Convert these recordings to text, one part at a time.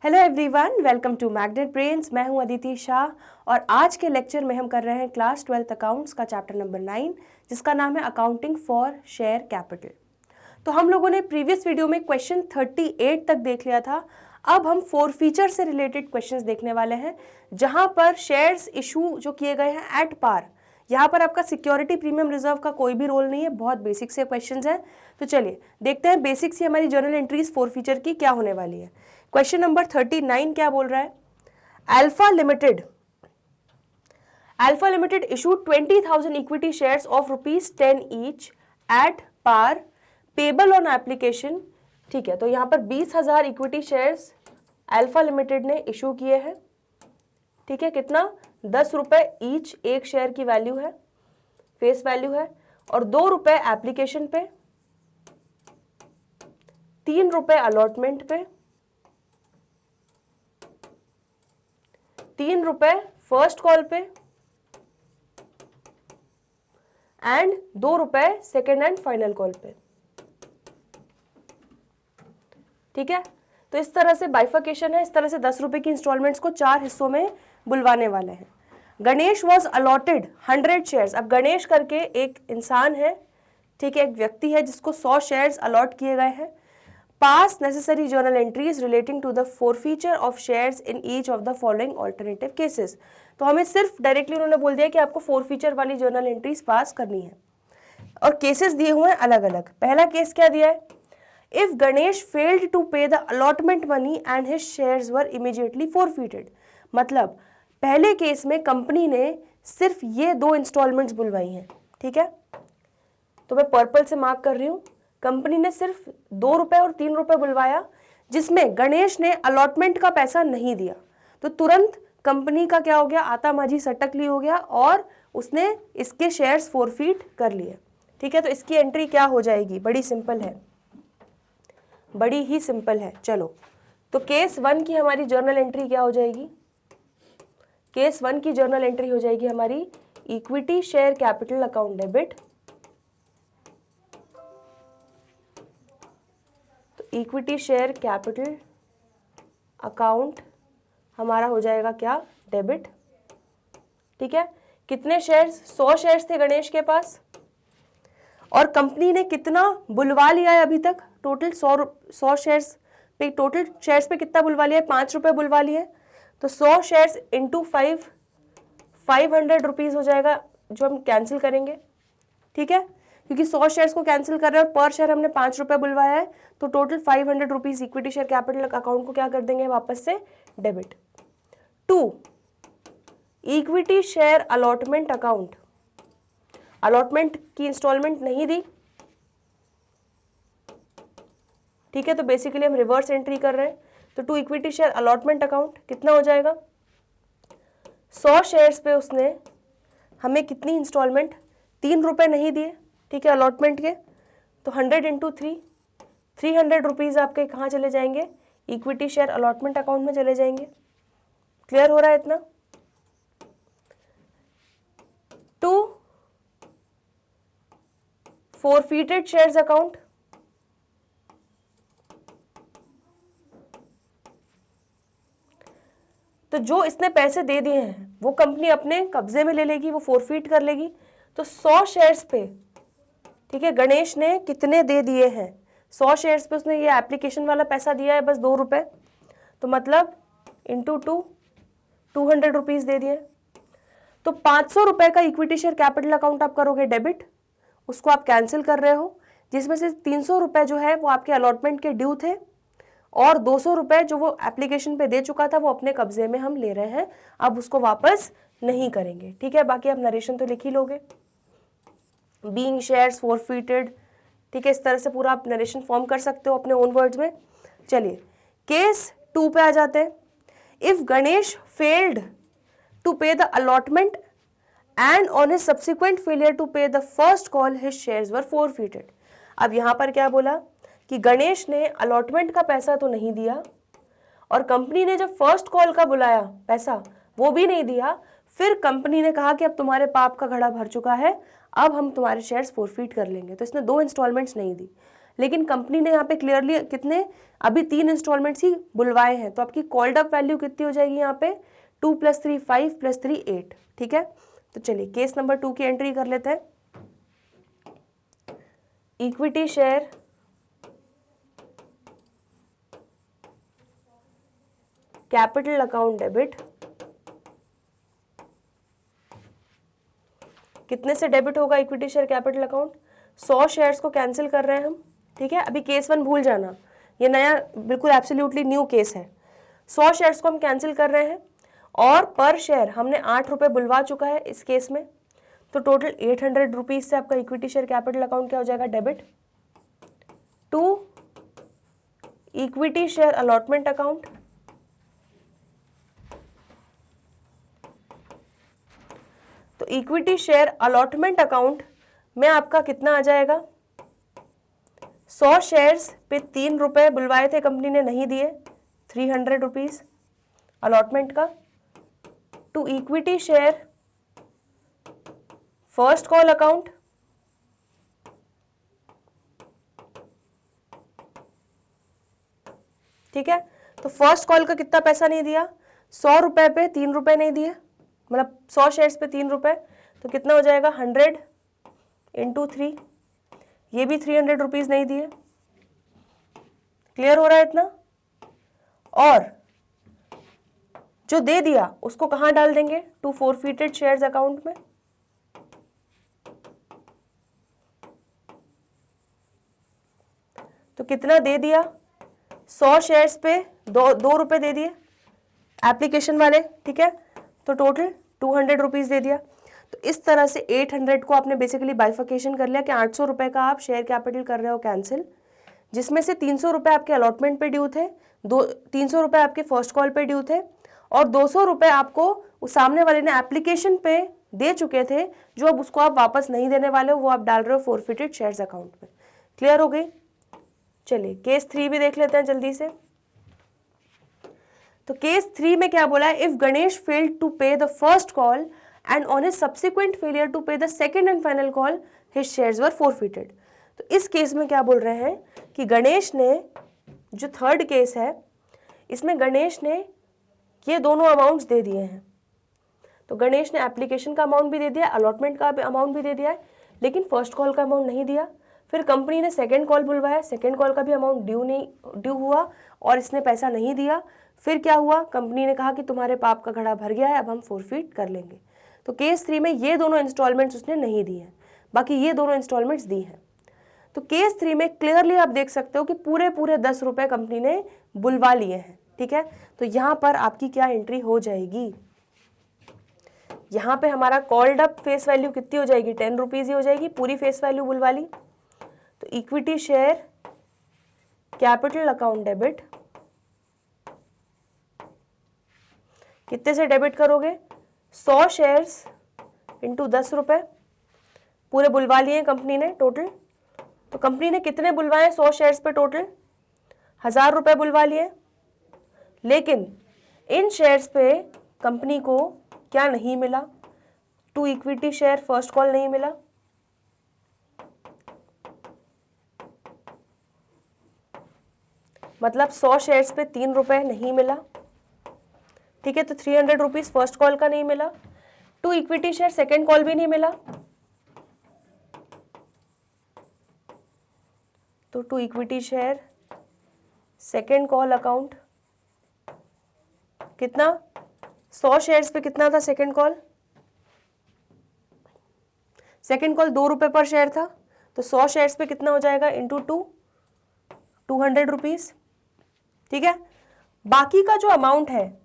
Hello everyone, welcome to magnet brains. मैं हूं अदिति शाह और आज के लेक्चर में हम कर रहे हैं क्लास 12 अकाउंट्स का चैप्टर नंबर 9 जिसका नाम है अकाउंटिंग फॉर शेयर कैपिटल। तो हम लोगों ने प्रीवियस वीडियो में क्वेश्चन 38 तक देख लिया था। अब हम फॉरफीचर से रिलेटेड क्वेश्चंस देखने वाले हैं जहां पर शेयर्स इशू जो किए गए हैं एट पार। यहाँ पर आपका सिक्योरिटी प्रीमियम रिजर्व का कोई भी रोल नहीं है, बहुत बेसिक से क्वेश्चंस हैं। तो चलिए देखते हैं बेसिक सी हमारी जर्नल एंट्रीज फॉरफीचर की क्या होने वाली है। क्वेश्चन नंबर 39 क्या बोल रहा है? Alpha limited issued 20,000 equity shares of ₹10 each at par payable on application. ठीक है, तो यहाँ पर 20,000 इक्विटी शेयर्स अल्फा लिमिटेड ने इशू किए हैं। ठीक है, कितना? 10 रुपए ईच एक शेयर की वैल्यू है, फेस वैल्यू है, और 2 रुपए एप्लीकेशन पे, 3 रुपए अलॉटमेंट पे, 3 रुपए फर्स्ट कॉल पे एंड 2 रुपए सेकेंड एंड फाइनल कॉल पे। ठीक है, तो इस तरह से बाइफर्केशन है। इस तरह से 10 रुपए की इंस्टॉलमेंट्स को 4 हिस्सों में बुलवाने वाले हैं। Ganesh was allotted 100 shares. अब गणेश करके एक इंसान है, ठीक है, एक व्यक्ति है जिसको 100 शेयर्स अलॉट किए गए हैं। Pass necessary journal entries relating to the forfeiture of shares in each of the following alternative cases. तो हमें सिर्फ डायरेक्टली उन्होंने बोल दिया कि आपको फॉरफीचर वाली जर्नल एंट्रीज पास करनी है और केसेस दिए हुए हैं अलग अलग। पहला केस क्या दिया है? If Ganesh failed to pay the allotment money and his shares were immediately forfeited. मतलब पहले केस में कंपनी ने सिर्फ ये 2 इंस्टॉलमेंट्स बुलवाई हैं। ठीक है, तो मैं पर्पल से मार्क कर रही हूं। कंपनी ने सिर्फ 2 रुपए और 3 रुपए बुलवाया जिसमें गणेश ने अलॉटमेंट का पैसा नहीं दिया, तो तुरंत कंपनी का क्या हो गया? आता माझी सटकली हो गया और उसने इसके शेयर्स फॉरफीट कर लिए। ठीक है, तो इसकी एंट्री क्या हो जाएगी? बड़ी सिंपल है, बड़ी ही सिंपल है। चलो, तो केस 1 की हमारी जर्नल एंट्री क्या हो जाएगी? केस 1 की जर्नल एंट्री हो जाएगी हमारी equity share capital account debit. तो इक्विटी शेयर कैपिटल अकाउंट हमारा हो जाएगा क्या? डेबिट। ठीक है, कितने शेयर्स? 100 शेयर्स थे गणेश के पास और कंपनी ने कितना बुलवा लिया है अभी तक? टोटल 100 शेयर्स पे, टोटल शेयर्स पे कितना बुलवा लिया है? 5 रुपए बुलवा लिए। तो 100 शेयर्स इंटू 500 रुपीज हो जाएगा जो हम कैंसिल करेंगे। ठीक है, क्योंकि 100 शेयर्स को कैंसिल कर रहे हैं और पर शेयर हमने 5 रुपए बुलवाया है, तो total 500 rupees equity share capital account को क्या कर देंगे? वापस से debit. 2 equity share allotment account. Allotment की इंस्टॉलमेंट नहीं दी। ठीक है, तो बेसिकली हम रिवर्स एंट्री कर रहे हैं। तो 2 इक्विटी शेयर अलॉटमेंट अकाउंट कितना हो जाएगा? 100 शेयर्स पे उसने हमें कितनी इंस्टॉलमेंट? 3 रुपए नहीं दिए। ठीक है, अलॉटमेंट के, तो 100 इंटू 3, 300 रुपीज आपके कहाँ चले जाएंगे? इक्विटी शेयर अलॉटमेंट अकाउंट में चले जाएंगे। क्लियर हो रहा है इतना? 2 फॉरफीटेड शेयर्स अकाउंट। तो जो इसने पैसे दे दिए हैं वो कंपनी अपने कब्जे में ले लेगी, वो फॉरफीट कर लेगी। तो 100 शेयर्स पे, ठीक है, गणेश ने कितने दे दिए हैं? 100 शेयर्स पे उसने ये एप्लीकेशन वाला पैसा दिया है बस 2 रुपए, तो मतलब इंटू 200 रुपीज दे दिए। तो 500 रुपए का इक्विटी शेयर कैपिटल अकाउंट आप करोगे डेबिट, उसको आप कैंसिल कर रहे हो, जिसमें से 300 रुपए जो है वो आपके अलॉटमेंट के ड्यू थे और 200 रुपए जो वो एप्लीकेशन पे दे चुका था वो अपने कब्जे में हम ले रहे हैं, अब उसको वापस नहीं करेंगे। ठीक है, बाकी आप नरेशन तो लिख ही लोगे, बीइंग शेयर्स फॉरफीटेड। ठीक है, इस तरह से पूरा आप नरेशन फॉर्म कर सकते हो अपने ओन वर्ड्स में। चलिए केस 2 पे आ जाते हैं। If Ganesh failed to pay the allotment and on his subsequent failure to pay the first call his shares were forfeited. अब यहां पर क्या बोला कि गणेश ने अलॉटमेंट का पैसा तो नहीं दिया और कंपनी ने जब फर्स्ट कॉल का बुलाया पैसा वो भी नहीं दिया, फिर कंपनी ने कहा कि अब तुम्हारे पाप का घड़ा भर चुका है, अब हम तुम्हारे शेयर्स फॉरफीट कर लेंगे। तो इसने 2 इंस्टॉलमेंट्स नहीं दी, लेकिन कंपनी ने यहाँ पे क्लियरली कितने, अभी 3 इंस्टॉलमेंट्स ही बुलवाए हैं, तो आपकी कॉल्ड अप वैल्यू कितनी हो जाएगी यहाँ पे 2 + 3 5 + 3 8। ठीक है, तो चलिए केस नंबर 2 की एंट्री कर लेते हैं। Equity share capital account debit, कितने से डेबिट होगा equity share capital account? 100 shares को कैंसिल कर रहे हैं हम। ठीक है, अभी केस 1 भूल जाना, ये नया बिल्कुल एब्सोल्युटली न्यू केस है। 100 शेयर्स को हम कैंसिल कर रहे हैं और पर शेयर हमने 8 रुपये बुलवा चुका है इस केस में, तो टोटल 800 रुपीज से आपका इक्विटी शेयर कैपिटल अकाउंट क्या हो जाएगा? Debit to equity share allotment account. तो इक्विटी शेयर अलॉटमेंट अकाउंट में आपका कितना आ जाएगा? 100 शेयर्स पे 3 रुपए बुलवाए थे, कंपनी ने नहीं दिए, 300 रुपीज अलॉटमेंट का, to equity share first call account, ठीक है। तो फर्स्ट कॉल का कितना पैसा नहीं दिया? 100 रुपए पे 3 रुपए नहीं दिए, मतलब 100 शेयर्स पे 3 रुपए, तो कितना हो जाएगा? 100 × 3, ये भी 300 रुपीज नहीं दिए। क्लियर हो रहा है इतना? और जो दे दिया उसको कहां डाल देंगे? टू फॉरफिटेड शेयर्स अकाउंट में। तो कितना दे दिया? 100 शेयर्स पे 2 रुपए दे दिए एप्लीकेशन वाले, ठीक है, तो टोटल 200 रुपीज दे दिया। तो इस तरह से 800 को आपने बेसिकली बाइफिकेशन कर लिया कि 800 रुपए का आप शेयर कैपिटल कर रहे हो कैंसिल, जिसमें से 300 रुपए आपके अलॉटमेंट पे ड्यू थे, 300 रुपए आपके फर्स्ट कॉल पे ड्यू थे, और 200 रुपए आपको उस सामने वाले ने एप्लीकेशन पे दे चुके थे, जो अब उसको आप वापस नहीं देने वाले हो, वो आप डाल रहे हो फॉरफिटेड शेयर्स अकाउंट में। क्लियर हो गई? चलिए केस 3 भी देख लेते हैं जल्दी से। तो केस 3 में क्या बोला है? If Ganesh failed to pay the first call and on his subsequent failure to pay the second and final call, his shares were forfeited। तो इस केस में क्या बोल रहे हैं कि गणेश ने, जो थर्ड केस है इसमें गणेश ने ये दोनों अमाउंट्स दे दिए हैं। तो गणेश ने एप्लीकेशन का अमाउंट भी दे दिया, अलॉटमेंट का अमाउंट भी दे दिया है, लेकिन फर्स्ट कॉल का अमाउंट नहीं दिया। फिर कंपनी ने सेकेंड कॉल बुलवाया, सेकेंड कॉल का भी अमाउंट ड्यू हुआ और इसने पैसा नहीं दिया। फिर क्या हुआ? कंपनी ने कहा कि तुम्हारे पाप का घड़ा भर गया है, अब हम फॉरफिट कर लेंगे। तो केस 3 में ये दोनों इंस्टॉलमेंट्स उसने नहीं दी हैं, बाकी ये दोनों इंस्टॉलमेंट्स दी हैं। तो केस 3 में क्लियरली आप देख सकते हो कि पूरे 10 रुपए कंपनी ने बुलवा लिए हैं। ठीक है, तो यहाँ पर आपकी क्या एंट्री हो जाएगी? यहाँ पे हमारा कॉल्ड अप फेस वैल्यू कितनी हो जाएगी? 10 रुपीज ही हो जाएगी, पूरी फेस वैल्यू बुलवा ली। तो equity share capital account debit, कितने से डेबिट करोगे? 100 शेयर्स इंटू 10 रुपए, पूरे बुलवा लिए कंपनी ने टोटल। तो कंपनी ने कितने बुलवाए 100 शेयर्स पे? टोटल 1000 रुपए बुलवा लिए, लेकिन इन शेयर्स पे कंपनी को क्या नहीं मिला? To equity share first call नहीं मिला। मतलब 100 शेयर्स पे 3 रुपए नहीं मिला। ठीक है, तो 300 रुपीज फर्स्ट कॉल का नहीं मिला, to equity share second call भी नहीं मिला, तो to equity share second call account कितना? 100 शेयर्स पे कितना था सेकेंड कॉल? सेकेंड कॉल 2 रुपए पर शेयर था, तो 100 शेयर्स पे कितना हो जाएगा? Into 200 rupees. ठीक है, बाकी का जो अमाउंट है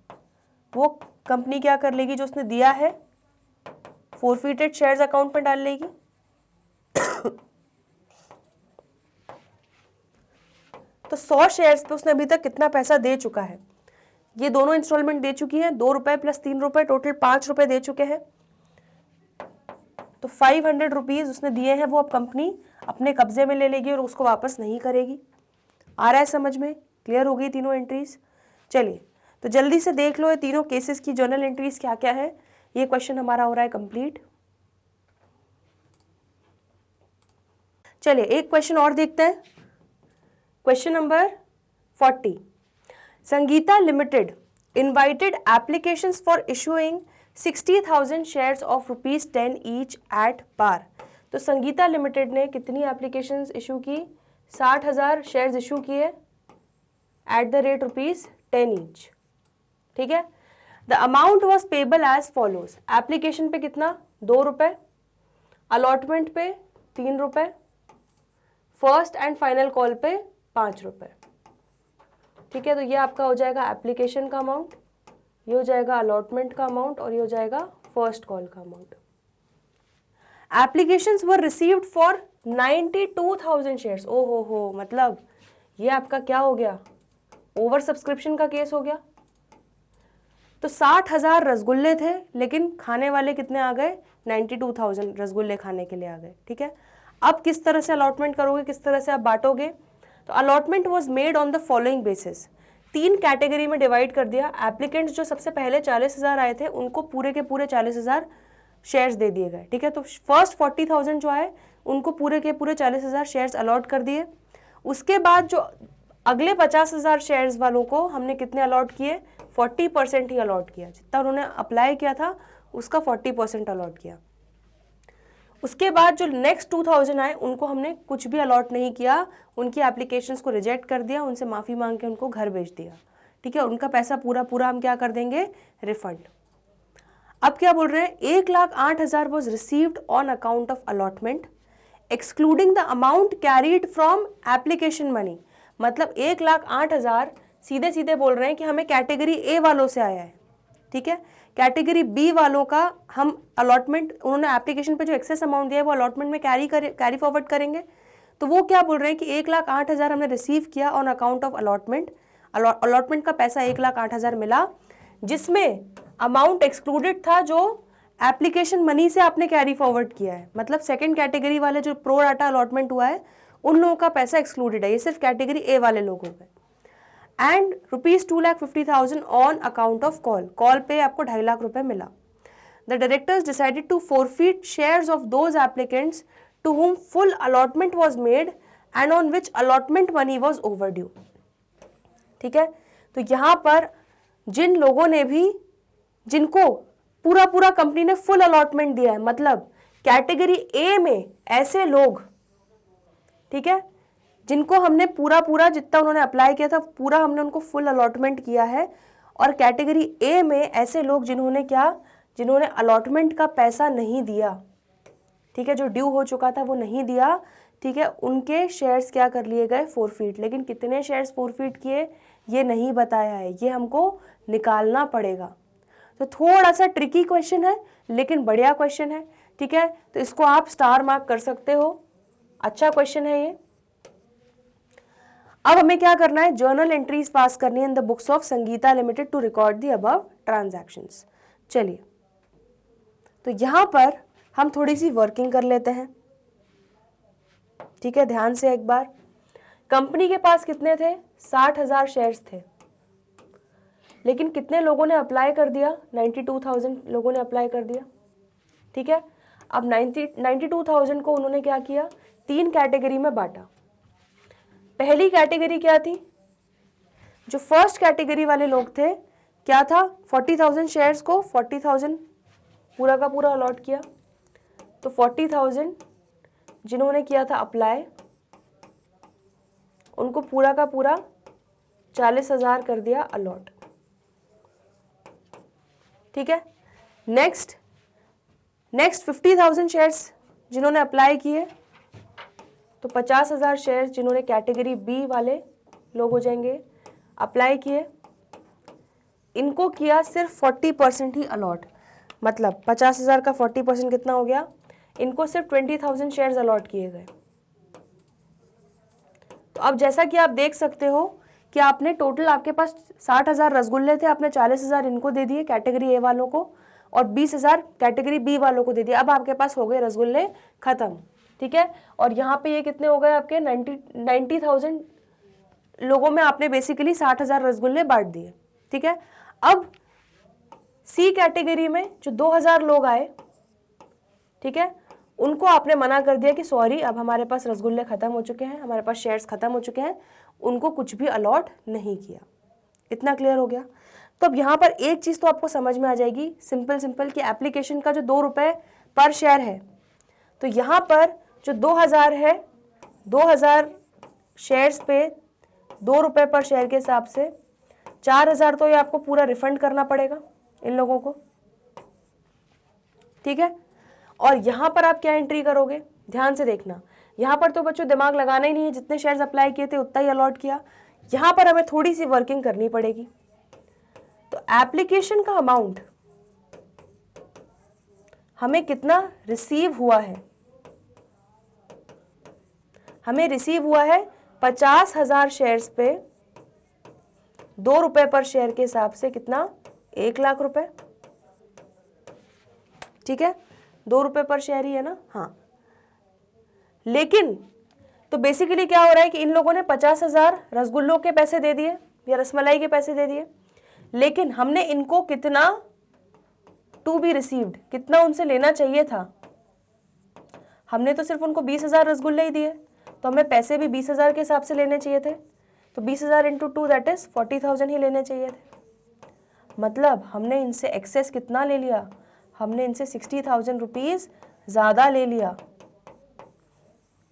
वो कंपनी क्या कर लेगी? जो उसने दिया है फॉरफिटेड शेयर्स अकाउंट में डाल लेगी। तो 100 शेयर्स पे उसने अभी तक कितना पैसा दे चुका है? ये दोनों इंस्टॉलमेंट दे चुकी है, 2 रुपए प्लस 3 रुपए, टोटल 5 रुपए दे चुके हैं। तो 500 रुपीज उसने दिए हैं, वो अब कंपनी अपने कब्जे में ले लेगी और उसको वापस नहीं करेगी। आ रहा है समझ में? क्लियर हो गई तीनों एंट्रीज? चलिए तो जल्दी से देख लो ये तीनों केसेस की जर्नल एंट्रीज क्या क्या है। ये क्वेश्चन हमारा हो रहा है कंप्लीट। चलिए एक क्वेश्चन और देखते हैं। Question number 40, Sangeeta limited invited applications for issuing 60,000 shares of ₹10 each at par। तो संगीता लिमिटेड ने कितनी एप्लीकेशंस इशू की? 60,000 शेयर्स इशू किए एट द रेट ₹10 ईच। ठीक है। The amount was payable as follows. Application पे कितना? ₹2, अलॉटमेंट पे ₹3, फर्स्ट एंड फाइनल कॉल पे ₹5। ठीक है, तो ये आपका हो जाएगा एप्लीकेशन का अमाउंट, ये हो जाएगा अलॉटमेंट का अमाउंट और ये हो जाएगा फर्स्ट कॉल का amount. Applications were received for 92,000 shares. ओ हो, मतलब ये आपका क्या हो गया? ओवर सब्सक्रिप्शन का केस हो गया। तो 60,000 रसगुल्ले थे, लेकिन खाने वाले कितने आ गए? 92,000 रसगुल्ले खाने के लिए आ गए। ठीक है, अब किस तरह से अलॉटमेंट करोगे, किस तरह से आप बांटोगे? तो allotment was made on the following basis. 3 category में डिवाइड कर दिया। एप्लीकेंट्स जो सबसे पहले 40,000 आए थे उनको पूरे के पूरे 40,000 शेयर्स दे दिए गए। ठीक है, तो फर्स्ट 40,000 जो आए उनको पूरे के पूरे 40,000 शेयर्स अलॉट कर दिए। उसके बाद जो अगले 50,000 शेयर्स वालों को हमने कितने अलॉट किए? 40% ही अलॉट किया। जितना उन्होंने अप्लाई किया था उसका 40% अलॉट किया। उसके बाद जो नेक्स्ट 2,000 आए उनको हमने कुछ भी अलॉट नहीं किया, उनकी एप्लीकेशंस को रिजेक्ट कर दिया, उनसे माफ़ी मांग के उनको घर भेज दिया। ठीक है, उनका पैसा पूरा हम क्या कर देंगे? रिफंड। अब क्या बोल रहे हैं? 1,08,000 was received on account of allotment excluding the amount carried from application money. मतलब 1,08,000 सीधे सीधे बोल रहे हैं कि हमें कैटेगरी ए वालों से आया है। ठीक है, कैटेगरी बी वालों का हम अलॉटमेंट, उन्होंने एप्लीकेशन पे जो एक्सेस अमाउंट दिया है वो अलॉटमेंट में कैरी फॉरवर्ड करेंगे। तो वो क्या बोल रहे हैं कि 1,08,000 हमने रिसीव किया on account of allotment. Allotment का पैसा 1,08,000 मिला, जिसमें अमाउंट एक्सक्लूडेड था जो एप्लीकेशन मनी से आपने कैरी फॉरवर्ड किया है। मतलब सेकेंड कैटेगरी वाले जो प्रो डाटा अलॉटमेंट हुआ है उन लोगों का पैसा एक्सक्लूडेड है, ये सिर्फ कैटेगरी ए वाले लोग हो गए। And ₹2,50,000 on account of call पे आपको 2.5 लाख रुपए मिला। The directors decided to forfeit shares of those applicants to whom full allotment was made and on which allotment money was overdue. ठीक है, तो यहाँ पर जिन लोगों ने भी, जिनको पूरा कंपनी ने फुल अलॉटमेंट दिया है, मतलब कैटेगरी ए में ऐसे लोग, ठीक है, जिनको हमने पूरा जितना उन्होंने अप्लाई किया था पूरा हमने उनको फुल अलॉटमेंट किया है। और कैटेगरी ए में ऐसे लोग जिन्होंने अलॉटमेंट का पैसा नहीं दिया, ठीक है, जो ड्यू हो चुका था वो नहीं दिया, ठीक है, उनके शेयर्स क्या कर लिए गए? फोरफीट। लेकिन कितने शेयर्स फोरफीट किए ये नहीं बताया है, ये हमको निकालना पड़ेगा। तो थोड़ा सा ट्रिकी क्वेश्चन है लेकिन बढ़िया क्वेश्चन है। ठीक है, तो इसको आप स्टार मार्क कर सकते हो, अच्छा क्वेश्चन है ये। अब हमें क्या करना है? जर्नल एंट्रीज पास करनी है in the books of Sangeeta limited to record the above transactions. चलिए, तो यहां पर हम थोड़ी सी वर्किंग कर लेते हैं। ठीक है, ध्यान से एक बार। कंपनी के पास कितने थे? 60,000 शेयर्स थे, लेकिन कितने लोगों ने अप्लाई कर दिया? 92,000 लोगों ने अप्लाई कर दिया। ठीक है, अब 92,000 को उन्होंने क्या किया? 3 कैटेगरी में बांटा। पहली कैटेगरी क्या थी? जो फर्स्ट कैटेगरी वाले लोग थे, क्या था? 40,000 शेयर्स को 40,000 पूरा का पूरा अलॉट किया। तो 40,000 जिन्होंने किया था अप्लाई, उनको पूरा का पूरा 40,000 कर दिया अलॉट। ठीक है, नेक्स्ट 50,000 शेयर्स जिन्होंने अप्लाई किए, तो 50,000 शेयर्स जिन्होंने कैटेगरी बी वाले लोग हो जाएंगे, अप्लाई किए, इनको किया सिर्फ 40% ही अलॉट। मतलब 50,000 का 40% कितना हो गया? इनको सिर्फ 20,000 शेयर्स अलॉट किए गए। तो अब जैसा कि आप देख सकते हो कि आपने टोटल, आपके पास 60,000 रसगुल्ले थे, आपने 40,000 इनको दे दिए कैटेगरी ए वालों को और 20,000 कैटेगरी बी वालों को दे दिया। अब आपके पास हो गए रसगुल्ले खत्म। ठीक है, और यहाँ पे ये कितने हो गए आपके? 90,000 लोगों में आपने बेसिकली 60,000 रसगुल्ले बांट दिए। ठीक है, अब सी कैटेगरी में जो 2,000 लोग आए, ठीक है, उनको आपने मना कर दिया कि सॉरी, अब हमारे पास रसगुल्ले खत्म हो चुके हैं, हमारे पास शेयर्स खत्म हो चुके हैं, उनको कुछ भी अलॉट नहीं किया। इतना क्लियर हो गया। तो अब यहाँ पर एक चीज़ तो आपको समझ में आ जाएगी, सिंपल कि एप्लीकेशन का जो 2 रुपये पर शेयर है, तो यहाँ पर जो 2000 है, 2000 शेयर्स पे 2 रुपये पर शेयर के हिसाब से 4000 तो ये आपको पूरा रिफंड करना पड़ेगा इन लोगों को, ठीक है। और यहाँ पर आप क्या एंट्री करोगे, ध्यान से देखना। यहाँ पर तो बच्चों दिमाग लगाना ही नहीं है, जितने शेयर्स अप्लाई किए थे उतना ही अलॉट किया। यहाँ पर हमें थोड़ी सी वर्किंग करनी पड़ेगी। तो एप्लीकेशन का अमाउंट हमें कितना रिसीव हुआ है, हमें रिसीव हुआ है 50,000 शेयर्स पे 2 रुपये पर शेयर के हिसाब से कितना, 1 लाख रुपए, ठीक है। 2 रुपये पर शेयर ही है ना, हाँ। लेकिन तो बेसिकली क्या हो रहा है कि इन लोगों ने 50,000 रसगुल्लों के पैसे दे दिए या रसमलाई के पैसे दे दिए, लेकिन हमने इनको कितना टू बी रिसीव्ड, कितना उनसे लेना चाहिए था। हमने तो सिर्फ उनको 20,000 रसगुल्ले ही दिए, तो हमें पैसे भी 20,000 के हिसाब से लेने चाहिए थे। तो 20,000 इंटू 2 दैट इज 40,000 ही लेने चाहिए थे। मतलब हमने इनसे एक्सेस कितना ले लिया, हमने इनसे 60,000 रुपीज़ ज़्यादा ले लिया,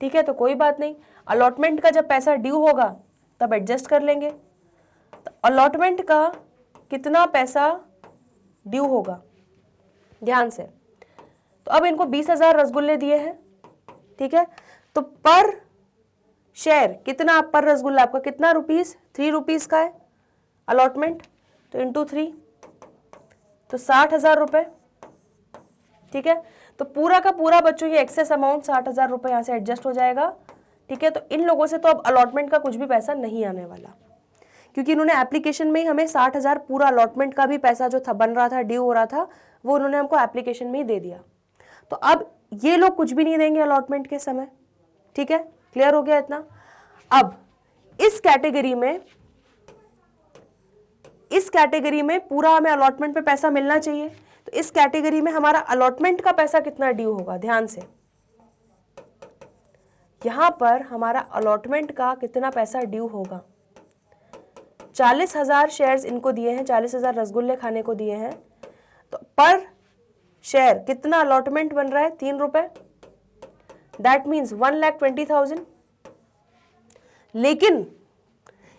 ठीक है। तो कोई बात नहीं, अलॉटमेंट का जब पैसा ड्यू होगा तब एडजस्ट कर लेंगे। तो अलॉटमेंट का कितना पैसा ड्यू होगा, ध्यान से। तो अब इनको 20,000 रसगुल्ले दिए हैं, ठीक है। तो पर शेयर कितना, पर रसगुल्ला आपका कितना रुपीस, 3 रुपीज़ का है अलॉटमेंट, तो इंटू 3 तो 60,000 रुपये, ठीक है। तो पूरा का पूरा बच्चों ये एक्सेस अमाउंट 60,000 रुपये यहाँ से एडजस्ट हो जाएगा, ठीक है। तो इन लोगों से तो अब अलॉटमेंट का कुछ भी पैसा नहीं आने वाला, क्योंकि इन्होंने एप्लीकेशन में ही हमें 60,000 पूरा अलॉटमेंट का भी पैसा जो था बन रहा था, ड्यू हो रहा था, वो उन्होंने हमको एप्लीकेशन में ही दे दिया। तो अब ये लोग कुछ भी नहीं देंगे अलॉटमेंट के समय, ठीक है। क्लियर हो गया इतना। अब इस कैटेगरी में पूरा हमें अलॉटमेंट पे पैसा मिलना चाहिए। तो इस कैटेगरी में हमारा अलॉटमेंट का पैसा कितना ड्यू होगा, ध्यान से। यहां पर हमारा अलॉटमेंट का कितना पैसा ड्यू होगा, 40,000 शेयर्स इनको दिए हैं, 40,000 रसगुल्ले खाने को दिए हैं। तो पर शेयर कितना अलॉटमेंट बन रहा है, 3 रुपए, दैट मीन्स 1,20,000। लेकिन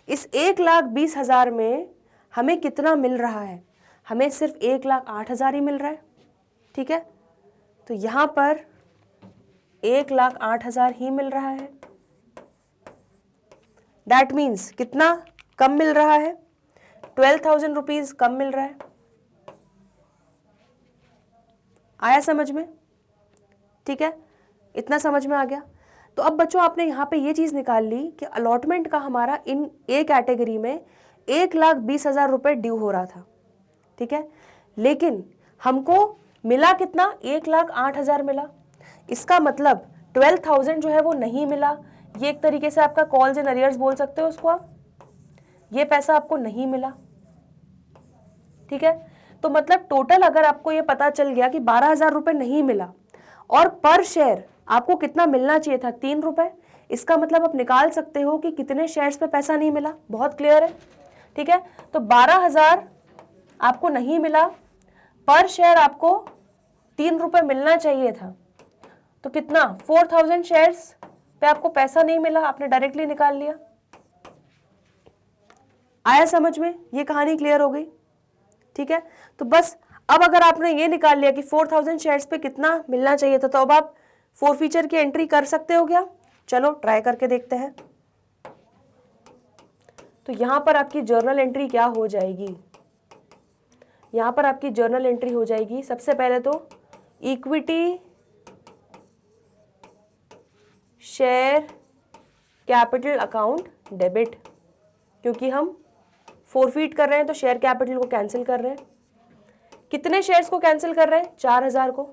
इस 1,20,000 में हमें कितना मिल रहा है, हमें सिर्फ 1,08,000 ही मिल रहा है, ठीक है। तो यहां पर 1,08,000 ही मिल रहा है, दैट मीन्स कितना कम मिल रहा है, 12,000 रुपीज कम मिल रहा है। आया समझ में, ठीक है। इतना समझ में आ गया। तो अब बच्चों आपने यहाँ पे ये चीज़ निकाल ली कि अलॉटमेंट का हमारा इन ए कैटेगरी में 1,20,000 रुपये ड्यू हो रहा था, ठीक है। लेकिन हमको मिला कितना, 1,08,000 मिला। इसका मतलब 12,000 जो है वो नहीं मिला। ये एक तरीके से आपका कॉल्स एंड अरियर्स बोल सकते हो उसको आप, ये पैसा आपको नहीं मिला, ठीक है। तो मतलब टोटल अगर आपको ये पता चल गया कि 12,000 रुपये नहीं मिला और पर शेयर आपको कितना मिलना चाहिए था, 3 रुपये, इसका मतलब आप निकाल सकते हो कि कितने शेयर्स पे पैसा नहीं मिला। बहुत क्लियर है, ठीक है। तो 12,000 आपको नहीं मिला, पर शेयर आपको 3 रुपये मिलना चाहिए था। तो कितना, 4,000 शेयर्स पे आपको पैसा नहीं मिला, आपने डायरेक्टली निकाल लिया। आया समझ में, ये कहानी क्लियर हो गई, ठीक है। तो बस अब अगर आपने ये निकाल लिया कि 4,000 शेयर्स पे कितना मिलना चाहिए था, तो अब आप फोरफीचर की एंट्री कर सकते हो क्या? चलो ट्राई करके देखते हैं। तो यहां पर आपकी जर्नल एंट्री क्या हो जाएगी, यहां पर आपकी जर्नल एंट्री हो जाएगी सबसे पहले तो equity share capital account debit, क्योंकि हम फोरफीट कर रहे हैं तो शेयर कैपिटल को कैंसिल कर रहे हैं। कितने शेयर्स को कैंसिल कर रहे हैं, 4,000 को,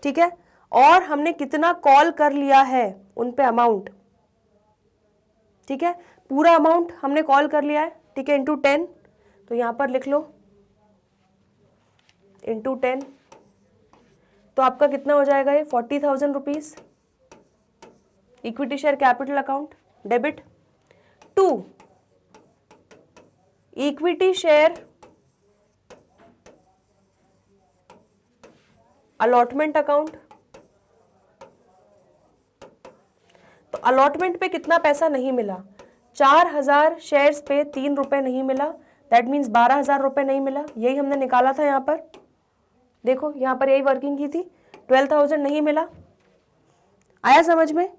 ठीक है। और हमने कितना कॉल कर लिया है उन पे अमाउंट, ठीक है, पूरा अमाउंट हमने कॉल कर लिया है, ठीक है, इंटू 10। तो यहां पर लिख लो इंटू 10, तो आपका कितना हो जाएगा ये 40,000 rupees equity share capital account debit, to equity share allotment account. तो अलॉटमेंट पे कितना पैसा नहीं मिला? 4000 शेयर्स पे 3 रुपए नहीं मिला, दैट मीन्स 12,000 रुपए नहीं मिला। यही हमने निकाला था यहाँ पर, देखो यहाँ पर यही वर्किंग की थी। 12,000 नहीं मिला, आया समझ में?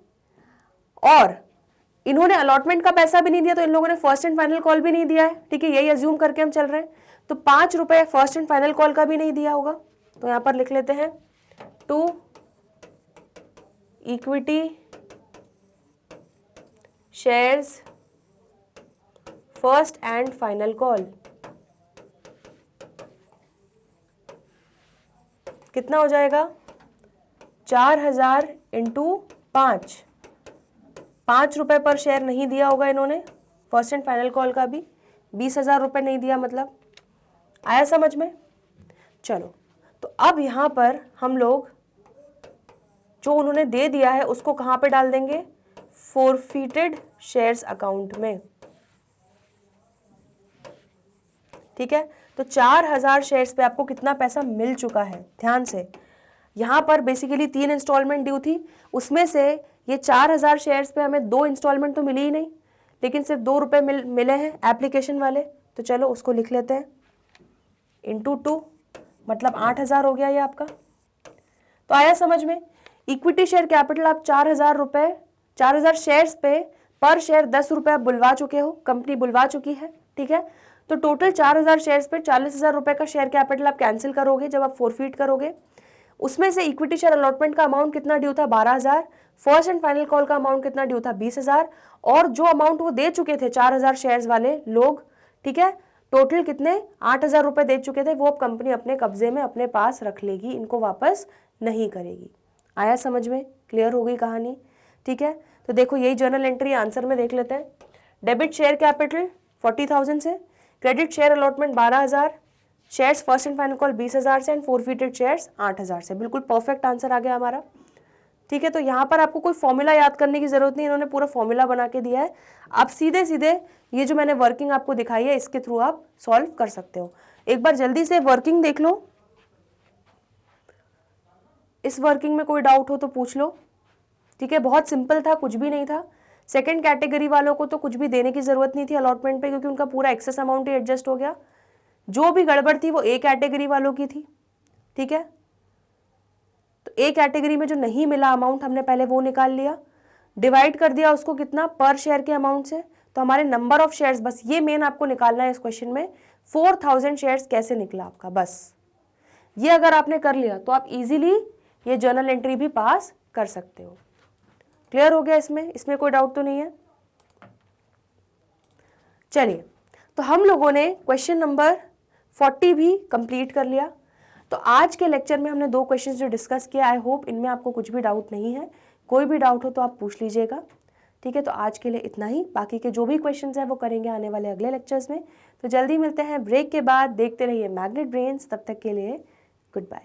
और इन्होंने अलॉटमेंट का पैसा भी नहीं दिया, तो इन लोगों ने फर्स्ट एंड फाइनल कॉल भी नहीं दिया है, ठीक है, यही अज्यूम करके हम चल रहे हैं। तो 5 रुपए फर्स्ट एंड फाइनल कॉल का भी नहीं दिया होगा, तो यहाँ पर लिख लेते हैं 2 equity shares first and final call. कितना हो जाएगा? 4000 इंटू 5 रुपए पर शेयर नहीं दिया होगा इन्होंने, फर्स्ट एंड फाइनल कॉल का भी 20,000 रुपए नहीं दिया, मतलब आया समझ में? चलो, तो अब यहां पर हम लोग जो उन्होंने दे दिया है उसको कहां पे डाल देंगे? फोरफिटेड शेयर्स अकाउंट में, ठीक है। तो 4000 शेयर्स पे आपको कितना पैसा मिल चुका है? ध्यान से, यहां पर बेसिकली 3 इंस्टॉलमेंट ड्यू थी, उसमें से ये 4000 शेयर्स पे हमें 2 इंस्टॉलमेंट तो मिली ही नहीं, लेकिन सिर्फ 2 रुपए मिले हैं एप्लीकेशन वाले। तो चलो उसको लिख लेते हैं इंटू 2, मतलब 8000 हो गया ये आपका। तो आया समझ में? इक्विटी शेयर कैपिटल आप 4000 शेयर्स पे पर शेयर 10 रुपए आप बुलवा चुके हो, कंपनी बुलवा चुकी है, ठीक है। तो टोटल 4000 शेयर्स पे 40,000 रुपए का शेयर कैपिटल आप कैंसिल करोगे जब आप फोरफीट करोगे। उसमें से इक्विटी शेयर अलॉटमेंट का अमाउंट कितना ड्यू था? 12,000। फर्स्ट एंड फाइनल कॉल का अमाउंट कितना ड्यू था? 20,000। और जो अमाउंट वो दे चुके थे 4000 शेयर्स वाले लोग, ठीक है, टोटल कितने? 8,000 रुपए दे चुके थे, वो अब कंपनी अपने कब्जे में अपने पास रख लेगी, इनको वापस नहीं करेगी। आया समझ में? क्लियर हो गई कहानी, ठीक है। तो देखो यही जर्नल एंट्री आंसर में देख लेते हैं। डेबिट शेयर कैपिटल 40,000 से, credit share allotment 12,000, shares first and final call 20,000 से, एंड फोरफिटेड शेयर्स 8,000 से। बिल्कुल परफेक्ट आंसर आ गया हमारा, ठीक है। तो यहाँ पर आपको कोई फॉर्मूला याद करने की जरूरत नहीं, इन्होंने पूरा फॉर्मूला बना के दिया है। आप सीधे सीधे ये जो मैंने वर्किंग आपको दिखाई है इसके थ्रू आप सॉल्व कर सकते हो। एक बार जल्दी से वर्किंग देख लो, इस वर्किंग में कोई डाउट हो तो पूछ लो, ठीक है। बहुत सिंपल था, कुछ भी नहीं था। सेकंड कैटेगरी वालों को तो कुछ भी देने की जरूरत नहीं थी अलॉटमेंट पे, क्योंकि उनका पूरा एक्सेस अमाउंट ही एडजस्ट हो गया। जो भी गड़बड़ थी वो ए कैटेगरी वालों की थी, ठीक है। तो ए कैटेगरी में जो नहीं मिला अमाउंट हमने पहले वो निकाल लिया, डिवाइड कर दिया उसको कितना? पर शेयर के अमाउंट से। तो हमारे नंबर ऑफ शेयर्स, बस ये मेन आपको निकालना है इस क्वेश्चन में, 4000 शेयर्स कैसे निकला आपका, बस ये अगर आपने कर लिया तो आप इजीली ये जर्नल एंट्री भी पास कर सकते हो। क्लियर हो गया? इसमें कोई डाउट तो नहीं है? चलिए, तो हम लोगों ने क्वेश्चन नंबर 40 भी कंप्लीट कर लिया। तो आज के लेक्चर में हमने 2 क्वेश्चन जो डिस्कस किया, आई होप इनमें आपको कुछ भी डाउट नहीं है। कोई भी डाउट हो तो आप पूछ लीजिएगा, ठीक है। तो आज के लिए इतना ही, बाकी के जो भी क्वेश्चन हैं वो करेंगे आने वाले अगले लेक्चर्स में। तो जल्दी मिलते हैं ब्रेक के बाद, देखते रहिए मैग्नेट ब्रेन्स, तब तक के लिए गुड बाय।